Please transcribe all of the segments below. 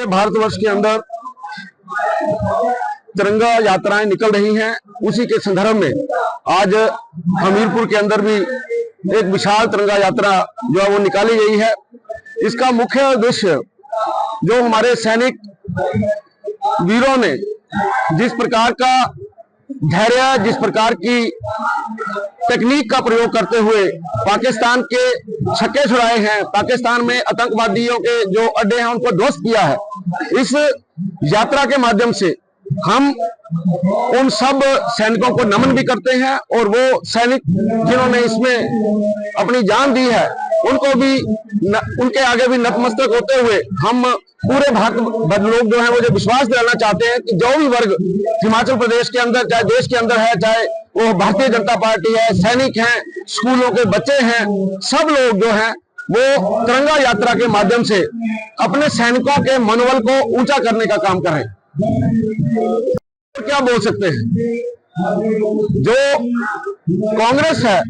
भारतवर्ष के अंदर तिरंगा यात्राएं निकल रही हैं, उसी के संदर्भ में आज हमीरपुर के अंदर भी एक विशाल तिरंगा यात्रा जो है वो निकाली गई है। इसका मुख्य उद्देश्य जो हमारे सैनिक वीरों ने जिस प्रकार का धैर्य, जिस प्रकार की टेक्निक का प्रयोग करते हुए पाकिस्तान के छक्के छुड़ाए हैं, पाकिस्तान में आतंकवादियों के जो अड्डे हैं उनको ध्वस्त किया है, इस यात्रा के माध्यम से हम उन सब सैनिकों को नमन भी करते हैं और वो सैनिक जिन्होंने इसमें अपनी जान दी है उनको भी उनके आगे भी नतमस्तक होते हुए हम पूरे भारत लोग जो है वो जो विश्वास दिलाना चाहते हैं कि जो भी वर्ग हिमाचल प्रदेश के अंदर, चाहे देश के अंदर है, चाहे वो भारतीय जनता पार्टी है, सैनिक हैं, स्कूलों के बच्चे हैं, सब लोग जो हैं वो तिरंगा यात्रा के माध्यम से अपने सैनिकों के मनोबल को ऊंचा करने का काम करें। क्या बोल सकते हैं, जो कांग्रेस है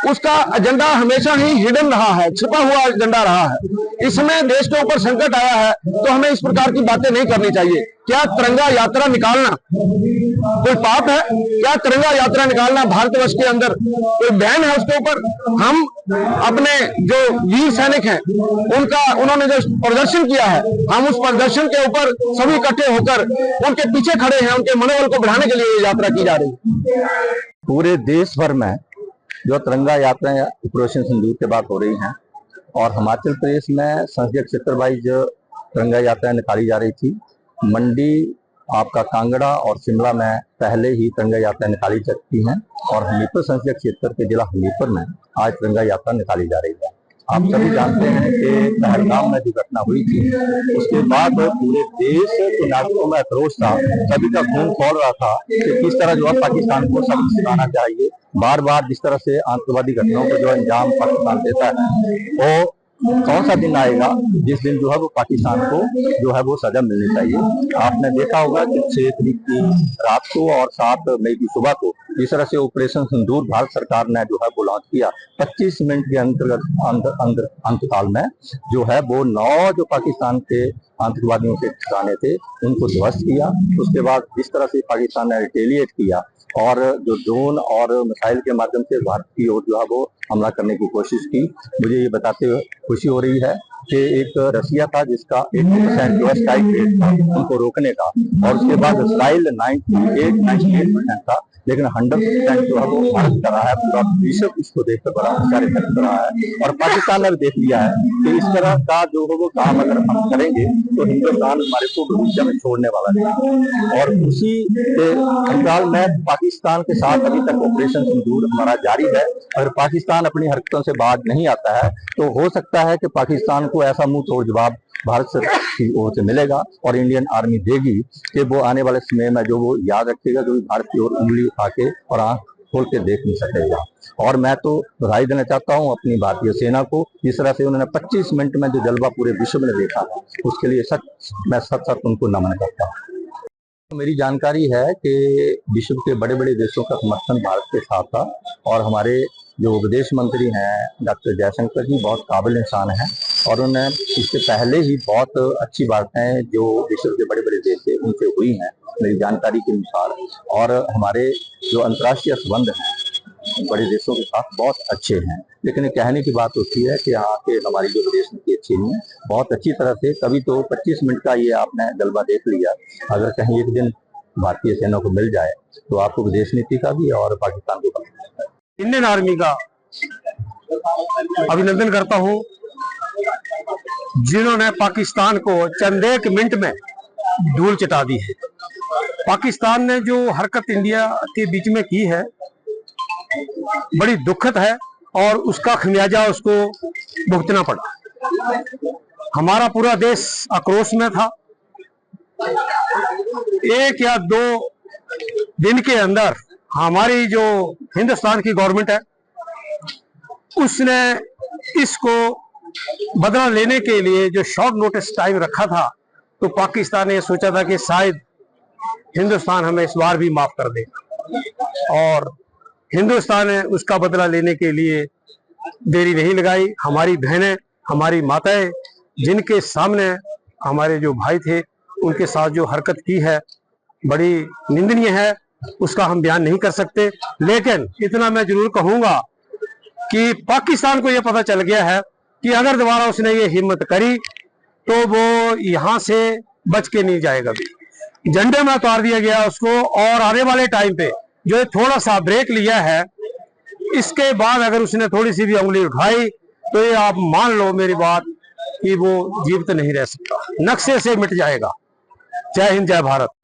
उसका एजेंडा हमेशा ही हिडन रहा है, छिपा हुआ एजेंडा रहा है। इसमें देश के ऊपर संकट आया है तो हमें इस प्रकार की बातें नहीं करनी चाहिए। क्या तिरंगा यात्रा निकालना कोई पाप है? क्या तिरंगा यात्रा निकालना भारतवर्ष के अंदर कोई बैन है उसके ऊपर? हम अपने जो वीर सैनिक हैं उन्होंने जो प्रदर्शन किया है, हम उस प्रदर्शन के ऊपर सभी इकट्ठे होकर उनके पीछे खड़े हैं, उनके मनोबल को बढ़ाने के लिए ये यात्रा की जा रही है। पूरे देश भर में जो तिरंगा यात्राएं ऑपरेशन सिंदूर के बाद हो रही हैं और हिमाचल प्रदेश में संसदीय क्षेत्र वाइज तिरंगा यात्राएं निकाली जा रही थी। मंडी, आपका कांगड़ा और शिमला में पहले ही तिरंगा यात्रा निकाली जा चुकी हैं और हमीरपुर संसदीय क्षेत्र के जिला हमीरपुर में आज तिरंगा यात्रा निकाली जा रही है। आप सभी जानते हैं कि पहलगाम में जो घटना हुई थी उसके बाद पूरे देश के नागरिकों में आक्रोश था, सभी का खून खौल रहा था कि किस तरह जो है पाकिस्तान को सबक सिखाना चाहिए। बार बार जिस तरह से आतंकवादी घटनाओं को जो अंजाम पाकिस्तान देता है, वो कौन सा दिन आएगा जिस दिन जो है वो पाकिस्तान को जो है वो सजा मिलनी चाहिए। आपने देखा होगा कि 6 तारीख की रात को और 7 मई की सुबह को जिस तरह से ऑपरेशन सिंदूर भारत सरकार ने जो है वो लॉन्च किया, 25 मिनट के अंतकाल में जो है वो 9 जो पाकिस्तान के आतंकवादियों के ठिकाने थे उनको ध्वस्त किया। उसके बाद जिस तरह से पाकिस्तान ने रिटेलिएट किया और जो ड्रोन और मिसाइल के माध्यम से भारत की ओर जो है वो हमला करने की कोशिश की। मुझे ये बताते हुए खुशी हो रही है कि एक रसिया था जिसका 80% जो स्ट्राइक रेट था उनको रोकने का, और उसके बाद इसराइल 98% था, लेकिन 100% जो है वो भारत कर रहा है। पूरा विश्व इसको देखकर बड़ा आश्चर्य व्यक्त कर रहा है और पाकिस्तान ने भी देख लिया है कि इस तरह का जो है वो काम अगर हम करेंगे तो हिंदुस्तान हमारे को भविष्य में छोड़ने वाला नहीं। और उसी अंतराल में पाकिस्तान के साथ अभी तक ऑपरेशन सिंदूर हमारा जारी है। अगर पाकिस्तान अपनी हरकतों से बाज नहीं आता है तो हो सकता है कि पाकिस्तान को ऐसा मुंह तोड़ जवाब भारत की ओर से मिलेगा और इंडियन आर्मी देगी कि वो आने वाले समय में जो वो याद रखेगा, जो भारत की ओर उंगली उठा के और आंख खोल के देख नहीं सकेगा। और मैं तो बधाई देना चाहता हूं अपनी भारतीय सेना को, जिस तरह से उन्होंने 25 मिनट में जो जलवा पूरे विश्व में देखा उसके लिए मैं सच उनको नमन करता हूँ। मेरी जानकारी है कि विश्व के बड़े बड़े देशों का समर्थन भारत के साथ था और हमारे जो विदेश मंत्री हैं डॉक्टर जयशंकर जी बहुत काबिल इंसान हैं और उन्होंने इससे पहले ही बहुत अच्छी बातें जो विश्व के बड़े बड़े देश थे उनसे हुई हैं मेरी जानकारी के अनुसार। और हमारे जो अंतर्राष्ट्रीय संबंध हैं बड़े देशों के साथ बहुत अच्छे हैं, लेकिन कहने की बात होती है कि यहाँ के हमारी जो विदेश नीति अच्छी नहीं है, बहुत अच्छी तरह से। कभी तो 25 मिनट का ये आपने जलवा देख लिया, अगर कहीं एक दिन भारतीय सेना को मिल जाए तो आपको विदेश नीति का भी और पाकिस्तान को भी। इंडियन आर्मी का अभिनंदन करता हूं जिन्होंने पाकिस्तान को चंद एक मिनट में धूल चटा दी है। पाकिस्तान ने जो हरकत इंडिया के बीच में की है बड़ी दुखद है और उसका खमियाजा उसको भुगतना पड़ा। हमारा पूरा देश आक्रोश में था। 1 या 2 दिन के अंदर हमारी जो हिंदुस्तान की गवर्नमेंट है उसने इसको बदला लेने के लिए जो शॉर्ट नोटिस टाइम रखा था, तो पाकिस्तान ने सोचा था कि शायद हिंदुस्तान हमें इस बार भी माफ कर देगा और हिंदुस्तान ने उसका बदला लेने के लिए देरी नहीं लगाई। हमारी बहनें, हमारी माताएं जिनके सामने हमारे जो भाई थे उनके साथ जो हरकत की है बड़ी निंदनीय है, उसका हम बयान नहीं कर सकते। लेकिन इतना मैं जरूर कहूंगा कि पाकिस्तान को यह पता चल गया है कि अगर दोबारा उसने ये हिम्मत करी तो वो यहाँ से बच के नहीं जाएगा। भी झंडे में उतार दिया गया उसको, और आने वाले टाइम पे जो थोड़ा सा ब्रेक लिया है, इसके बाद अगर उसने थोड़ी सी भी उंगली उठाई तो ये आप मान लो मेरी बात कि वो जीवित नहीं रह सकता, नक्शे से मिट जाएगा। जय हिंद, जय भारत।